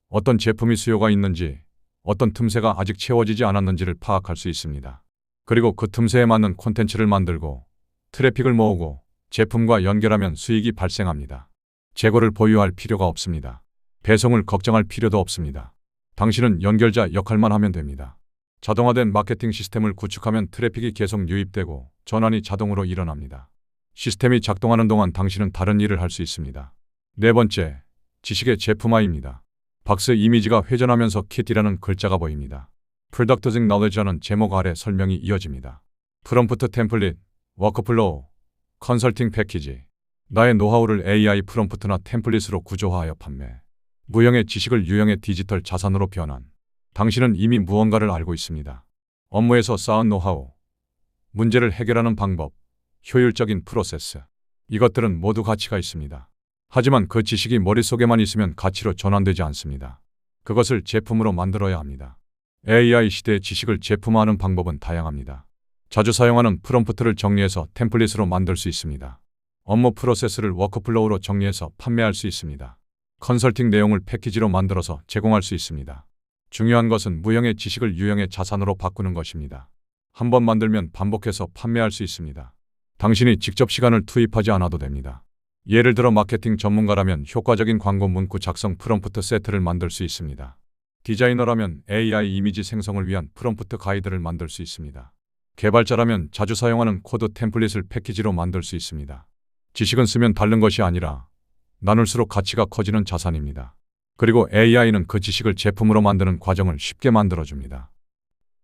어떤 제품이 수요가 있는지, 어떤 틈새가 아직 채워지지 않았는지를 파악할 수 있습니다. 그리고 그 틈새에 맞는 콘텐츠를 만들고 트래픽을 모으고 제품과 연결하면 수익이 발생합니다. 재고를 보유할 필요가 없습니다. 배송을 걱정할 필요도 없습니다. 당신은 연결자 역할만 하면 됩니다. 자동화된 마케팅 시스템을 구축하면 트래픽이 계속 유입되고 전환이 자동으로 일어납니다. 시스템이 작동하는 동안 당신은 다른 일을 할 수 있습니다. 네 번째, 지식의 제품화입니다. 박스 이미지가 회전하면서 kit이라는 글자가 보입니다. Productizing Knowledge라는 제목 아래 설명이 이어집니다. 프롬프트 템플릿, 워크플로우, 컨설팅 패키지. 나의 노하우를 AI 프롬프트나 템플릿으로 구조화하여 판매. 무형의 지식을 유형의 디지털 자산으로 변환. 당신은 이미 무언가를 알고 있습니다. 업무에서 쌓은 노하우, 문제를 해결하는 방법, 효율적인 프로세스. 이것들은 모두 가치가 있습니다. 하지만 그 지식이 머릿속에만 있으면 가치로 전환되지 않습니다. 그것을 제품으로 만들어야 합니다. AI 시대의 지식을 제품화하는 방법은 다양합니다. 자주 사용하는 프롬프트를 정리해서 템플릿으로 만들 수 있습니다. 업무 프로세스를 워크플로우로 정리해서 판매할 수 있습니다. 컨설팅 내용을 패키지로 만들어서 제공할 수 있습니다. 중요한 것은 무형의 지식을 유형의 자산으로 바꾸는 것입니다. 한번 만들면 반복해서 판매할 수 있습니다. 당신이 직접 시간을 투입하지 않아도 됩니다. 예를 들어 마케팅 전문가라면 효과적인 광고 문구 작성 프롬프트 세트를 만들 수 있습니다. 디자이너라면 AI 이미지 생성을 위한 프롬프트 가이드를 만들 수 있습니다. 개발자라면 자주 사용하는 코드 템플릿을 패키지로 만들 수 있습니다. 지식은 쓰면 닳는 것이 아니라 나눌수록 가치가 커지는 자산입니다. 그리고 AI는 그 지식을 제품으로 만드는 과정을 쉽게 만들어줍니다.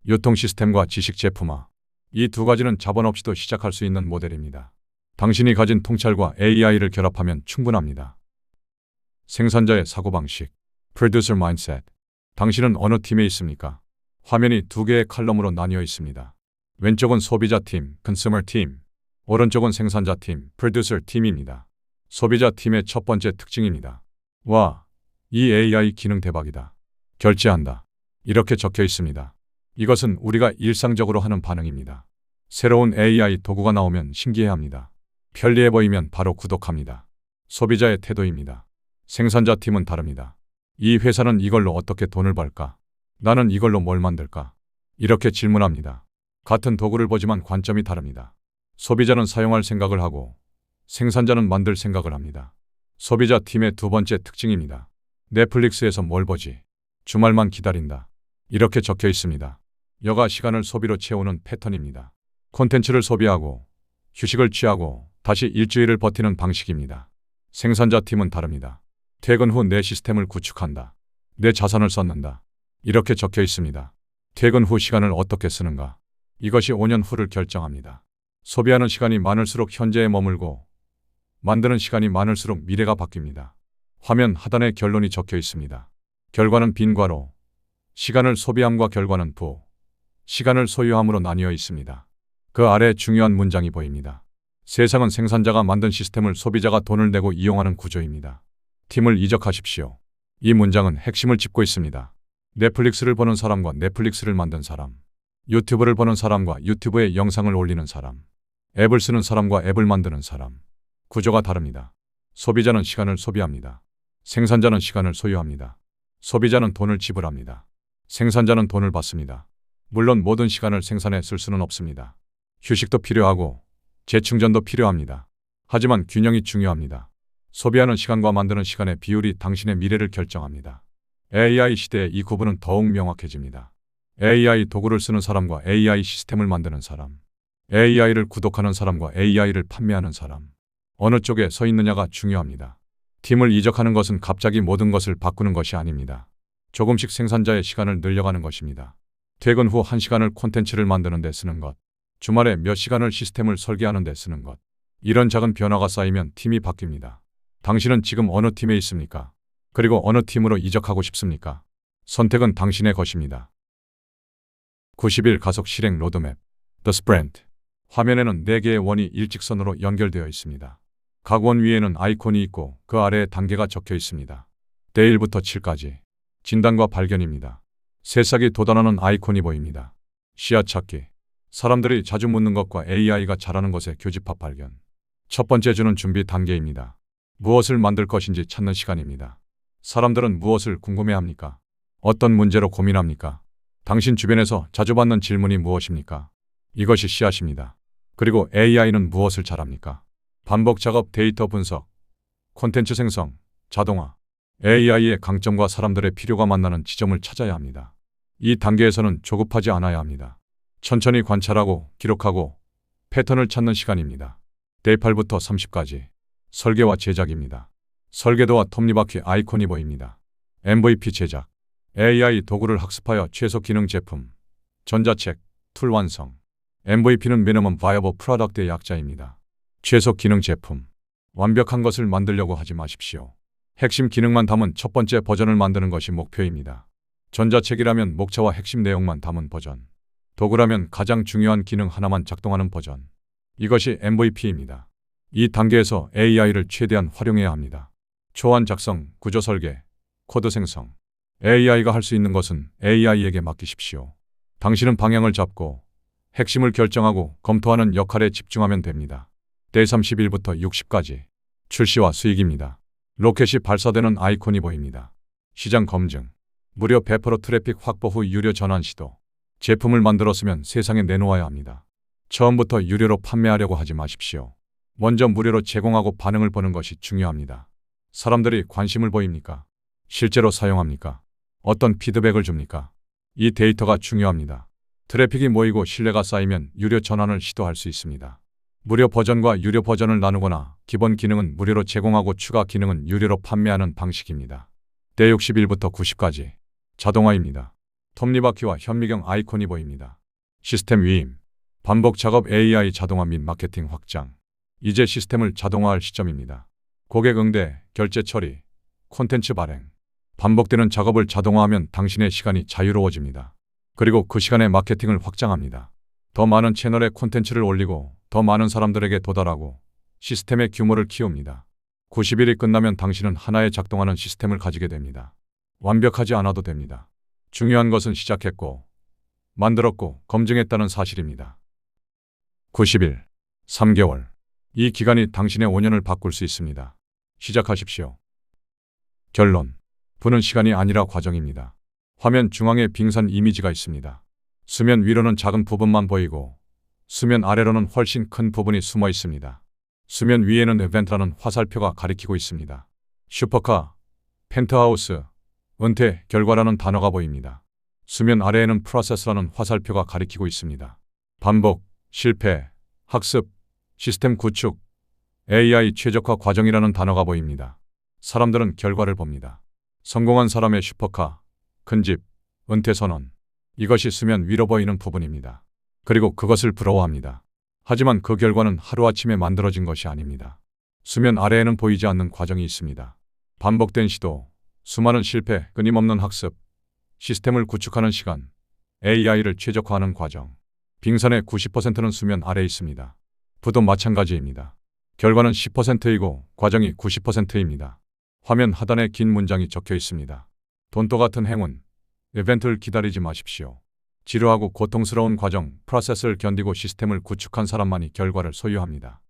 유통 시스템과 지식 제품화. 이 두 가지는 자본 없이도 시작할 수 있는 모델입니다. 당신이 가진 통찰과 AI를 결합하면 충분합니다. 생산자의 사고방식. Producer Mindset. 당신은 어느 팀에 있습니까? 화면이 두 개의 칼럼으로 나뉘어 있습니다. 왼쪽은 소비자 팀, Consumer 팀. 오른쪽은 생산자 팀, Producer 팀입니다. 소비자 팀의 첫 번째 특징입니다. 와, 이 AI 기능 대박이다. 결제한다. 이렇게 적혀 있습니다. 이것은 우리가 일상적으로 하는 반응입니다. 새로운 AI 도구가 나오면 신기해합니다. 편리해 보이면 바로 구독합니다. 소비자의 태도입니다. 생산자 팀은 다릅니다. 이 회사는 이걸로 어떻게 돈을 벌까? 나는 이걸로 뭘 만들까? 이렇게 질문합니다. 같은 도구를 보지만 관점이 다릅니다. 소비자는 사용할 생각을 하고 생산자는 만들 생각을 합니다. 소비자 팀의 두 번째 특징입니다. 넷플릭스에서 뭘 보지? 주말만 기다린다. 이렇게 적혀 있습니다. 여가 시간을 소비로 채우는 패턴입니다. 콘텐츠를 소비하고 휴식을 취하고 다시 일주일을 버티는 방식입니다. 생산자 팀은 다릅니다. 퇴근 후 내 시스템을 구축한다. 내 자산을 쌓는다. 이렇게 적혀 있습니다. 퇴근 후 시간을 어떻게 쓰는가? 이것이 5년 후를 결정합니다. 소비하는 시간이 많을수록 현재에 머물고 만드는 시간이 많을수록 미래가 바뀝니다. 화면 하단에 결론이 적혀 있습니다. 결과는 빈 괄호, 시간을 소비함과 결과는 부, 시간을 소유함으로 나뉘어 있습니다. 그 아래 중요한 문장이 보입니다. 세상은 생산자가 만든 시스템을 소비자가 돈을 내고 이용하는 구조입니다. 팀을 이적하십시오. 이 문장은 핵심을 짚고 있습니다. 넷플릭스를 보는 사람과 넷플릭스를 만든 사람, 유튜브를 보는 사람과 유튜브에 영상을 올리는 사람, 앱을 쓰는 사람과 앱을 만드는 사람. 구조가 다릅니다. 소비자는 시간을 소비합니다. 생산자는 시간을 소유합니다. 소비자는 돈을 지불합니다. 생산자는 돈을 받습니다. 물론 모든 시간을 생산에 쓸 수는 없습니다. 휴식도 필요하고 재충전도 필요합니다. 하지만 균형이 중요합니다. 소비하는 시간과 만드는 시간의 비율이 당신의 미래를 결정합니다. AI 시대에 이 구분은 더욱 명확해집니다. AI 도구를 쓰는 사람과 AI 시스템을 만드는 사람, AI를 구독하는 사람과 AI를 판매하는 사람, 어느 쪽에 서 있느냐가 중요합니다. 팀을 이적하는 것은 갑자기 모든 것을 바꾸는 것이 아닙니다. 조금씩 생산자의 시간을 늘려가는 것입니다. 퇴근 후 1시간을 콘텐츠를 만드는 데 쓰는 것, 주말에 몇 시간을 시스템을 설계하는 데 쓰는 것. 이런 작은 변화가 쌓이면 팀이 바뀝니다. 당신은 지금 어느 팀에 있습니까? 그리고 어느 팀으로 이적하고 싶습니까? 선택은 당신의 것입니다. 90일 가속 실행 로드맵 The Sprint. 화면에는 4개의 원이 일직선으로 연결되어 있습니다. 각 원 위에는 아이콘이 있고 그 아래에 단계가 적혀 있습니다. 대 1부터 7까지. 진단과 발견입니다. 새싹이 돋아나는 아이콘이 보입니다. 씨앗 찾기. 사람들이 자주 묻는 것과 AI가 잘하는 것의 교집합 발견. 첫 번째 주는 준비 단계입니다. 무엇을 만들 것인지 찾는 시간입니다. 사람들은 무엇을 궁금해합니까? 어떤 문제로 고민합니까? 당신 주변에서 자주 받는 질문이 무엇입니까? 이것이 씨앗입니다. 그리고 AI는 무엇을 잘합니까? 반복 작업, 데이터 분석, 콘텐츠 생성, 자동화. AI의 강점과 사람들의 필요가 만나는 지점을 찾아야 합니다. 이 단계에서는 조급하지 않아야 합니다. 천천히 관찰하고 기록하고 패턴을 찾는 시간입니다. 대 8부터 30까지. 설계와 제작입니다. 설계도와 톱니바퀴 아이콘이 보입니다. MVP 제작. AI 도구를 학습하여 최소 기능 제품. 전자책, 툴 완성. MVP는 Minimum Viable Product의 약자입니다. 최소 기능 제품. 완벽한 것을 만들려고 하지 마십시오. 핵심 기능만 담은 첫 번째 버전을 만드는 것이 목표입니다. 전자책이라면 목차와 핵심 내용만 담은 버전. 도구라면 가장 중요한 기능 하나만 작동하는 버전. 이것이 MVP입니다. 이 단계에서 AI를 최대한 활용해야 합니다. 초안 작성, 구조 설계, 코드 생성. AI가 할 수 있는 것은 AI에게 맡기십시오. 당신은 방향을 잡고 핵심을 결정하고 검토하는 역할에 집중하면 됩니다. 대 31부터 60까지. 출시와 수익입니다. 로켓이 발사되는 아이콘이 보입니다. 시장 검증. 무료 100% 트래픽 확보 후 유료 전환 시도. 제품을 만들었으면 세상에 내놓아야 합니다. 처음부터 유료로 판매하려고 하지 마십시오. 먼저 무료로 제공하고 반응을 보는 것이 중요합니다. 사람들이 관심을 보입니까? 실제로 사용합니까? 어떤 피드백을 줍니까? 이 데이터가 중요합니다. 트래픽이 모이고 신뢰가 쌓이면 유료 전환을 시도할 수 있습니다. 무료 버전과 유료 버전을 나누거나 기본 기능은 무료로 제공하고 추가 기능은 유료로 판매하는 방식입니다. 대 61부터 90까지 자동화입니다. 톱니바퀴와 현미경 아이콘이 보입니다. 시스템 위임, 반복 작업 AI 자동화 및 마케팅 확장. 이제 시스템을 자동화할 시점입니다. 고객 응대, 결제 처리, 콘텐츠 발행. 반복되는 작업을 자동화하면 당신의 시간이 자유로워집니다. 그리고 그 시간에 마케팅을 확장합니다. 더 많은 채널에 콘텐츠를 올리고 더 많은 사람들에게 도달하고 시스템의 규모를 키웁니다. 90일이 끝나면 당신은 하나의 작동하는 시스템을 가지게 됩니다. 완벽하지 않아도 됩니다. 중요한 것은 시작했고 만들었고 검증했다는 사실입니다. 90일, 3개월. 이 기간이 당신의 5년을 바꿀 수 있습니다. 시작하십시오. 결론. 부는 시간이 아니라 과정입니다. 화면 중앙에 빙산 이미지가 있습니다. 수면 위로는 작은 부분만 보이고 수면 아래로는 훨씬 큰 부분이 숨어 있습니다. 수면 위에는 이벤트라는 화살표가 가리키고 있습니다. 슈퍼카, 펜트하우스, 은퇴, 결과라는 단어가 보입니다. 수면 아래에는 프로세스라는 화살표가 가리키고 있습니다. 반복, 실패, 학습, 시스템 구축, AI 최적화 과정이라는 단어가 보입니다. 사람들은 결과를 봅니다. 성공한 사람의 슈퍼카, 큰 집, 은퇴 선언. 이것이 수면 위로 보이는 부분입니다. 그리고 그것을 부러워합니다. 하지만 그 결과는 하루아침에 만들어진 것이 아닙니다. 수면 아래에는 보이지 않는 과정이 있습니다. 반복된 시도, 수많은 실패, 끊임없는 학습, 시스템을 구축하는 시간, AI를 최적화하는 과정. 빙산의 90%는 수면 아래에 있습니다. 부도 마찬가지입니다. 결과는 10%이고 과정이 90%입니다. 화면 하단에 긴 문장이 적혀 있습니다. 돈도 같은 행운, 이벤트를 기다리지 마십시오. 지루하고 고통스러운 과정, 프로세스를 견디고 시스템을 구축한 사람만이 결과를 소유합니다.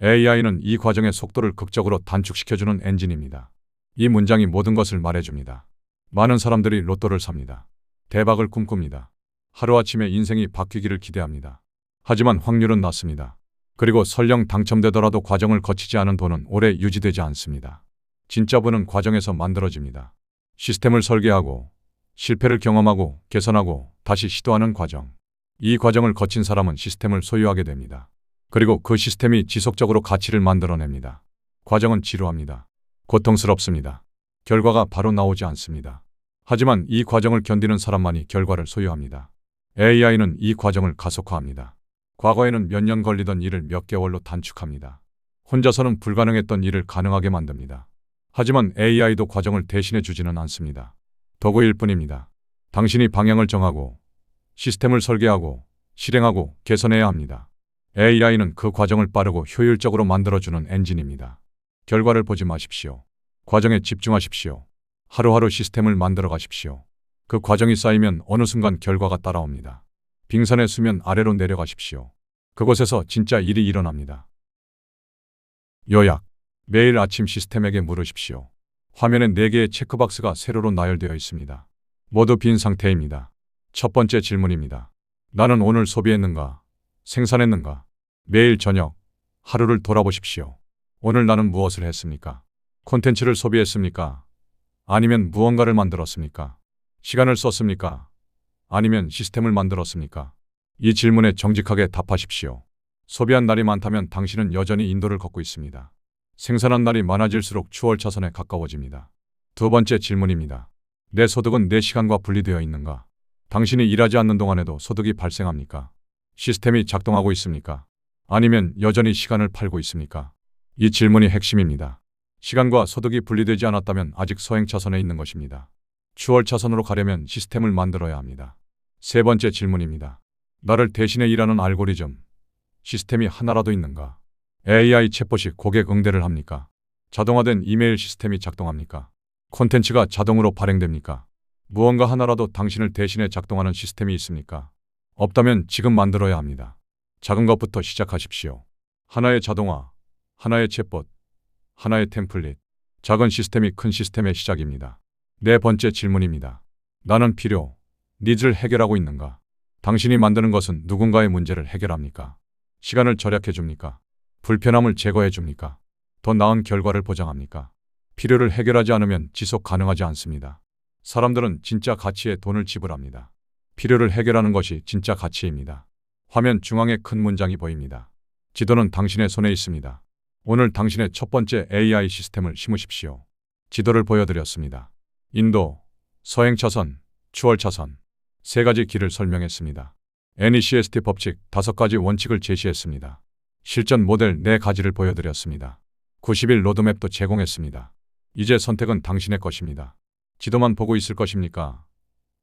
AI는 이 과정의 속도를 극적으로 단축시켜주는 엔진입니다. 이 문장이 모든 것을 말해줍니다. 많은 사람들이 로또를 삽니다. 대박을 꿈꿉니다. 하루아침에 인생이 바뀌기를 기대합니다. 하지만 확률은 낮습니다. 그리고 설령 당첨되더라도 과정을 거치지 않은 돈은 오래 유지되지 않습니다. 진짜 부는 과정에서 만들어집니다. 시스템을 설계하고 실패를 경험하고 개선하고 다시 시도하는 과정. 이 과정을 거친 사람은 시스템을 소유하게 됩니다. 그리고 그 시스템이 지속적으로 가치를 만들어냅니다. 과정은 지루합니다. 고통스럽습니다. 결과가 바로 나오지 않습니다. 하지만 이 과정을 견디는 사람만이 결과를 소유합니다. AI는 이 과정을 가속화합니다. 과거에는 몇 년 걸리던 일을 몇 개월로 단축합니다. 혼자서는 불가능했던 일을 가능하게 만듭니다. 하지만 AI도 과정을 대신해 주지는 않습니다. 도구일 뿐입니다. 당신이 방향을 정하고 시스템을 설계하고 실행하고 개선해야 합니다. AI는 그 과정을 빠르고 효율적으로 만들어주는 엔진입니다. 결과를 보지 마십시오. 과정에 집중하십시오. 하루하루 시스템을 만들어 가십시오. 그 과정이 쌓이면 어느 순간 결과가 따라옵니다. 빙산의 수면 아래로 내려가십시오. 그곳에서 진짜 일이 일어납니다. 요약. 매일 아침 시스템에게 물으십시오. 화면에 4개의 체크박스가 세로로 나열되어 있습니다. 모두 빈 상태입니다. 첫 번째 질문입니다. 나는 오늘 소비했는가? 생산했는가? 매일 저녁, 하루를 돌아보십시오. 오늘 나는 무엇을 했습니까? 콘텐츠를 소비했습니까? 아니면 무언가를 만들었습니까? 시간을 썼습니까? 아니면 시스템을 만들었습니까? 이 질문에 정직하게 답하십시오. 소비한 날이 많다면 당신은 여전히 인도를 걷고 있습니다. 생산한 날이 많아질수록 추월차선에 가까워집니다. 두 번째 질문입니다. 내 소득은 내 시간과 분리되어 있는가? 당신이 일하지 않는 동안에도 소득이 발생합니까? 시스템이 작동하고 있습니까? 아니면 여전히 시간을 팔고 있습니까? 이 질문이 핵심입니다. 시간과 소득이 분리되지 않았다면 아직 서행차선에 있는 것입니다. 추월차선으로 가려면 시스템을 만들어야 합니다. 세 번째 질문입니다. 나를 대신해 일하는 알고리즘, 시스템이 하나라도 있는가? AI 챗봇이 고객 응대를 합니까? 자동화된 이메일 시스템이 작동합니까? 콘텐츠가 자동으로 발행됩니까? 무언가 하나라도 당신을 대신해 작동하는 시스템이 있습니까? 없다면 지금 만들어야 합니다. 작은 것부터 시작하십시오. 하나의 자동화, 하나의 챗봇, 하나의 템플릿. 작은 시스템이 큰 시스템의 시작입니다. 네 번째 질문입니다. 나는 필요, 니즈를 해결하고 있는가? 당신이 만드는 것은 누군가의 문제를 해결합니까? 시간을 절약해 줍니까? 불편함을 제거해 줍니까? 더 나은 결과를 보장합니까? 필요를 해결하지 않으면 지속 가능하지 않습니다. 사람들은 진짜 가치에 돈을 지불합니다. 필요를 해결하는 것이 진짜 가치입니다. 화면 중앙에 큰 문장이 보입니다. 지도는 당신의 손에 있습니다. 오늘 당신의 첫 번째 AI 시스템을 심으십시오. 지도를 보여드렸습니다. 인도, 서행 차선, 추월 차선, 세 가지 길을 설명했습니다. NECST 법칙 5가지 원칙을 제시했습니다. 실전 모델 4가지를 보여드렸습니다. 90일 로드맵도 제공했습니다. 이제 선택은 당신의 것입니다. 지도만 보고 있을 것입니까?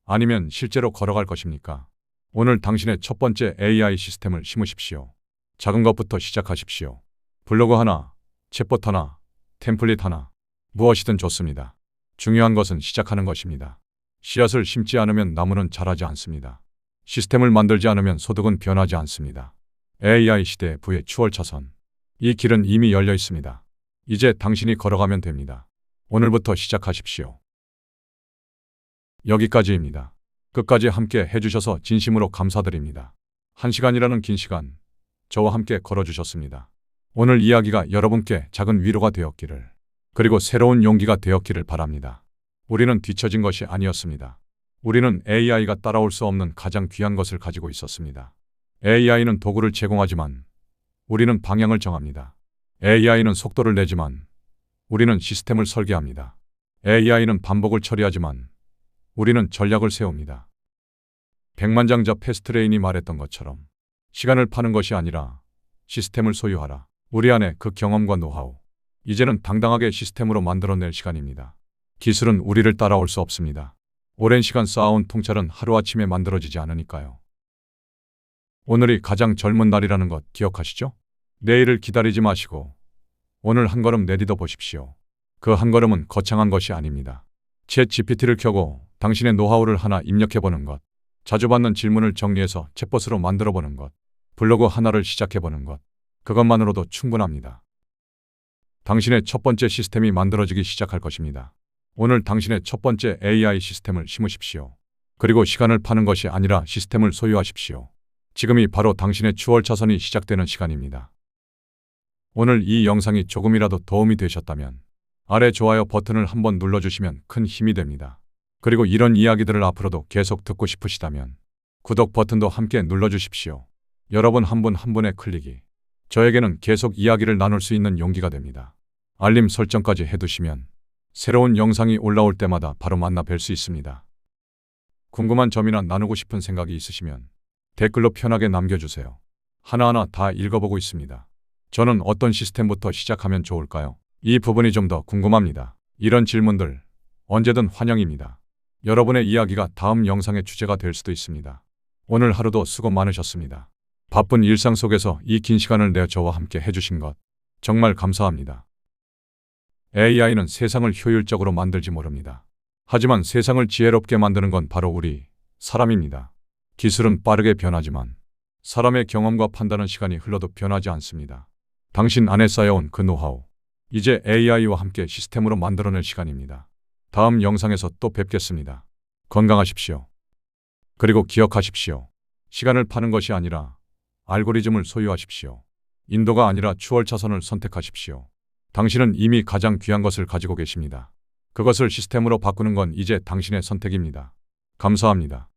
아니면 실제로 걸어갈 것입니까? 오늘 당신의 첫 번째 AI 시스템을 심으십시오. 작은 것부터 시작하십시오. 블로그 하나, 챗봇 하나, 템플릿 하나, 무엇이든 좋습니다. 중요한 것은 시작하는 것입니다. 씨앗을 심지 않으면 나무는 자라지 않습니다. 시스템을 만들지 않으면 소득은 변하지 않습니다. AI 시대의 부의 추월 차선. 이 길은 이미 열려 있습니다. 이제 당신이 걸어가면 됩니다. 오늘부터 시작하십시오. 여기까지입니다. 끝까지 함께 해주셔서 진심으로 감사드립니다. 1시간이라는 긴 시간, 저와 함께 걸어주셨습니다. 오늘 이야기가 여러분께 작은 위로가 되었기를, 그리고 새로운 용기가 되었기를 바랍니다. 우리는 뒤처진 것이 아니었습니다. 우리는 AI가 따라올 수 없는 가장 귀한 것을 가지고 있었습니다. AI는 도구를 제공하지만 우리는 방향을 정합니다. AI는 속도를 내지만 우리는 시스템을 설계합니다. AI는 반복을 처리하지만 우리는 전략을 세웁니다. 백만장자 패스트레인이 말했던 것처럼 시간을 파는 것이 아니라 시스템을 소유하라. 우리 안에 그 경험과 노하우, 이제는 당당하게 시스템으로 만들어낼 시간입니다. 기술은 우리를 따라올 수 없습니다. 오랜 시간 쌓아온 통찰은 하루아침에 만들어지지 않으니까요. 오늘이 가장 젊은 날이라는 것 기억하시죠? 내일을 기다리지 마시고 오늘 한 걸음 내딛어 보십시오. 그 한 걸음은 거창한 것이 아닙니다. 챗 GPT를 켜고 당신의 노하우를 하나 입력해보는 것, 자주 받는 질문을 정리해서 챗봇으로 만들어보는 것, 블로그 하나를 시작해보는 것, 그것만으로도 충분합니다. 당신의 첫 번째 시스템이 만들어지기 시작할 것입니다. 오늘 당신의 첫 번째 AI 시스템을 심으십시오. 그리고 시간을 파는 것이 아니라 시스템을 소유하십시오. 지금이 바로 당신의 추월 차선이 시작되는 시간입니다. 오늘 이 영상이 조금이라도 도움이 되셨다면 아래 좋아요 버튼을 한번 눌러주시면 큰 힘이 됩니다. 그리고 이런 이야기들을 앞으로도 계속 듣고 싶으시다면 구독 버튼도 함께 눌러주십시오. 여러분 한 분 한 분의 클릭이 저에게는 계속 이야기를 나눌 수 있는 용기가 됩니다. 알림 설정까지 해두시면 새로운 영상이 올라올 때마다 바로 만나 뵐 수 있습니다. 궁금한 점이나 나누고 싶은 생각이 있으시면 댓글로 편하게 남겨주세요. 하나하나 다 읽어보고 있습니다. 저는 어떤 시스템부터 시작하면 좋을까요? 이 부분이 좀 더 궁금합니다. 이런 질문들 언제든 환영입니다. 여러분의 이야기가 다음 영상의 주제가 될 수도 있습니다. 오늘 하루도 수고 많으셨습니다. 바쁜 일상 속에서 이 긴 시간을 내 저와 함께 해주신 것 정말 감사합니다. AI는 세상을 효율적으로 만들지 모릅니다. 하지만 세상을 지혜롭게 만드는 건 바로 우리 사람입니다. 기술은 빠르게 변하지만 사람의 경험과 판단은 시간이 흘러도 변하지 않습니다. 당신 안에 쌓여온 그 노하우, 이제 AI와 함께 시스템으로 만들어낼 시간입니다. 다음 영상에서 또 뵙겠습니다. 건강하십시오. 그리고 기억하십시오. 시간을 파는 것이 아니라 알고리즘을 소유하십시오. 인도가 아니라 추월 차선을 선택하십시오. 당신은 이미 가장 귀한 것을 가지고 계십니다. 그것을 시스템으로 바꾸는 건 이제 당신의 선택입니다. 감사합니다.